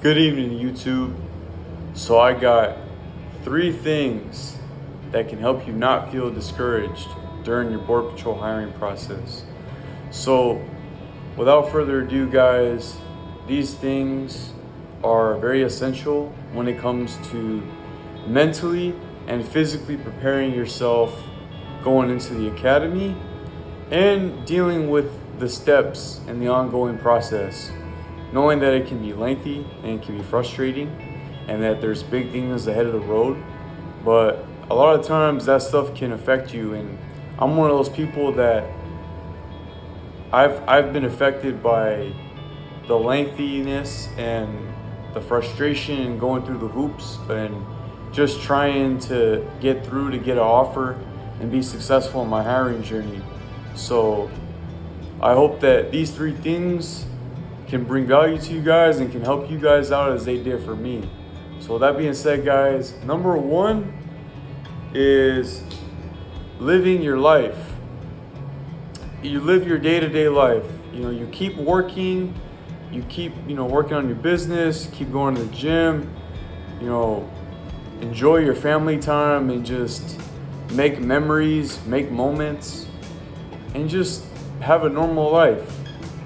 Good evening, YouTube. So, I got 3 things that can help you not feel discouraged during your Border Patrol hiring process. So, without further ado, guys, these things are very essential when it comes to mentally and physically preparing yourself going into the academy and dealing with the steps and the ongoing process, knowing that it can be lengthy and it can be frustrating and that there's big things ahead of the road. But a lot of times that stuff can affect you, and I'm one of those people that I've been affected by the lengthiness and the frustration and going through the hoops and just trying to get through to get an offer and be successful in my hiring journey. So I hope that these 3 things can bring value to you guys and can help you guys out as they did for me. So with that being said, guys, number 1 is living your life. You live your day-to-day life. You keep working, you keep, working on your business, keep going to the gym, enjoy your family time and just make memories, make moments, and just have a normal life.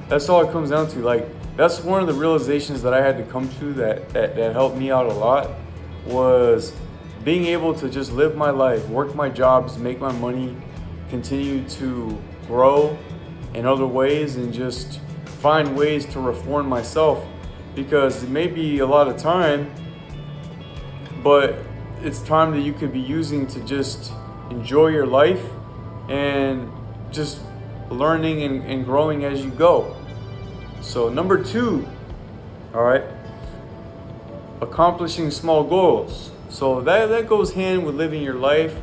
That's all it comes down to. Like, that's one of the realizations that I had to come to that helped me out a lot, was being able to just live my life, work my jobs, make my money, continue to grow in other ways, and just find ways to reform myself, because it may be a lot of time, but it's time that you could be using to just enjoy your life and just learning and growing as you go. So number 2, all right, accomplishing small goals. So that goes hand with living your life,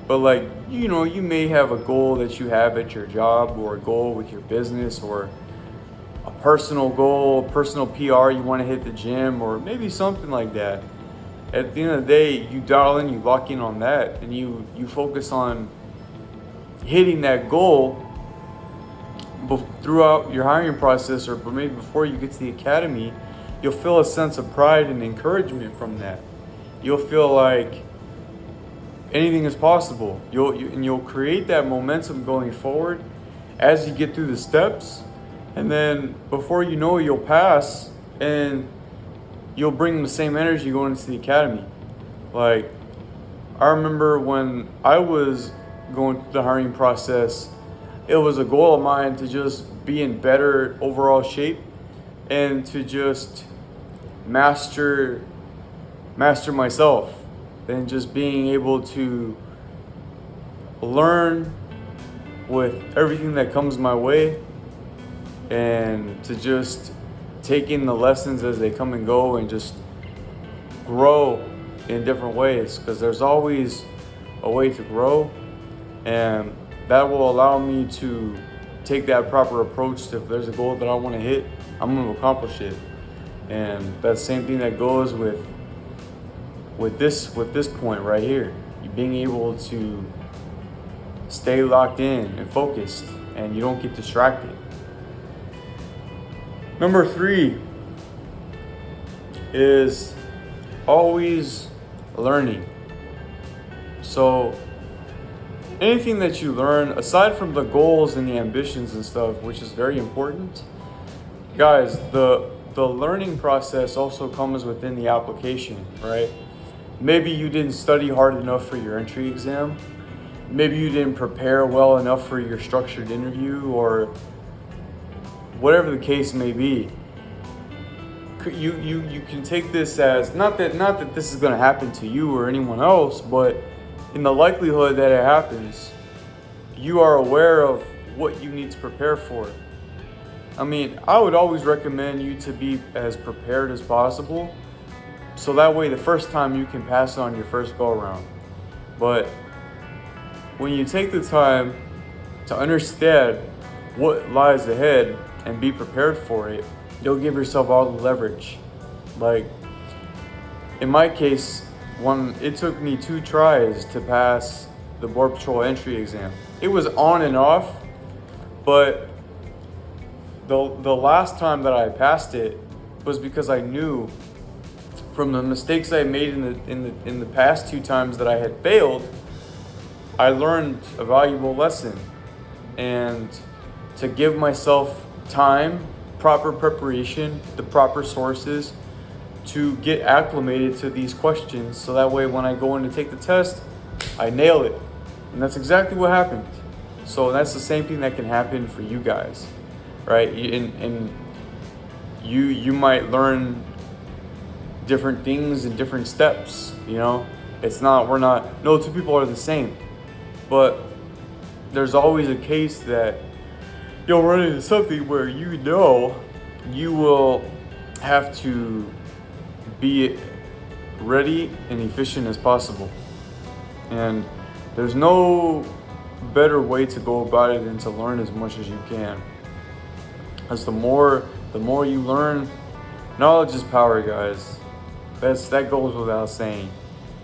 but you may have a goal that you have at your job, or a goal with your business, or a personal goal, personal PR, you want to hit the gym, or maybe something like that. At the end of the day, you dial in, you lock in on that, and you focus on hitting that goal throughout your hiring process, or maybe before you get to the academy. You'll feel a sense of pride and encouragement from that. You'll feel like anything is possible. You'll create that momentum going forward as you get through the steps, and then before you know it, you'll pass and you'll bring the same energy going into the academy. Like, I remember when I was going through the hiring process, it was a goal of mine to just be in better overall shape and to just master myself, and just being able to learn with everything that comes my way, and to just take in the lessons as they come and go, and just grow in different ways, because there's always a way to grow, and that will allow me to take that proper approach to, if there's a goal that I want to hit, I'm going to accomplish it. And that same thing that goes with this point right here. You being able to stay locked in and focused, and you don't get distracted. Number 3 is always learning. So anything that you learn, aside from the goals and the ambitions and stuff, which is very important, guys, the learning process also comes within the application, right? Maybe you didn't study hard enough for your entry exam. Maybe you didn't prepare well enough for your structured interview, or whatever the case may be. You can take this as, not that this is going to happen to you or anyone else, but in the likelihood that it happens, you are aware of what you need to prepare for. I mean, I would always recommend you to be as prepared as possible, so that way the first time you can pass it on your first go around. But when you take the time to understand what lies ahead and be prepared for it, you'll give yourself all the leverage. Like, in my case, it took me 2 tries to pass the Border Patrol entry exam. It was on and off, but the last time that I passed it was because I knew from the mistakes I made in the past 2 times that I had failed, I learned a valuable lesson. And to give myself time, proper preparation, the proper sources to get acclimated to these questions, so that way when I go in to take the test, I nail it. And that's exactly what happened. So that's the same thing that can happen for you guys, right? And you might learn different things in different steps, you know? No two people are the same. But there's always a case that you'll run into something where you will have to be ready and efficient as possible. And there's no better way to go about it than to learn as much as you can. Because the more you learn, knowledge is power, guys. That goes without saying.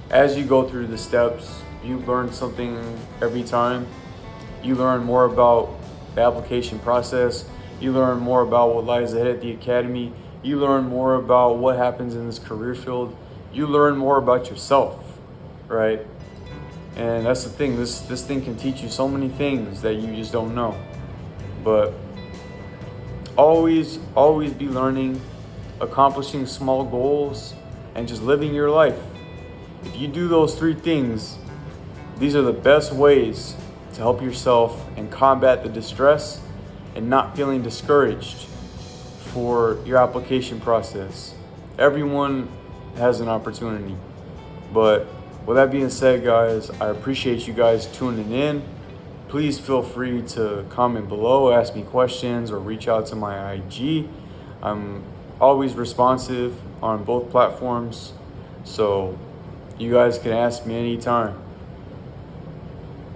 As you go through the steps, you learn something every time. You learn more about the application process. You learn more about what lies ahead at the academy. You learn more about what happens in this career field. You learn more about yourself, right? And that's the thing. This thing can teach you so many things that you just don't know. But always be learning, accomplishing small goals, and just living your life. If you do those 3 things, these are the best ways to help yourself and combat the distress and not feeling discouraged for your application process. Everyone has an opportunity. But with that being said, guys, I appreciate you guys tuning in. Please feel free to comment below, ask me questions, or reach out to my IG. I'm always responsive on both platforms, so you guys can ask me anytime.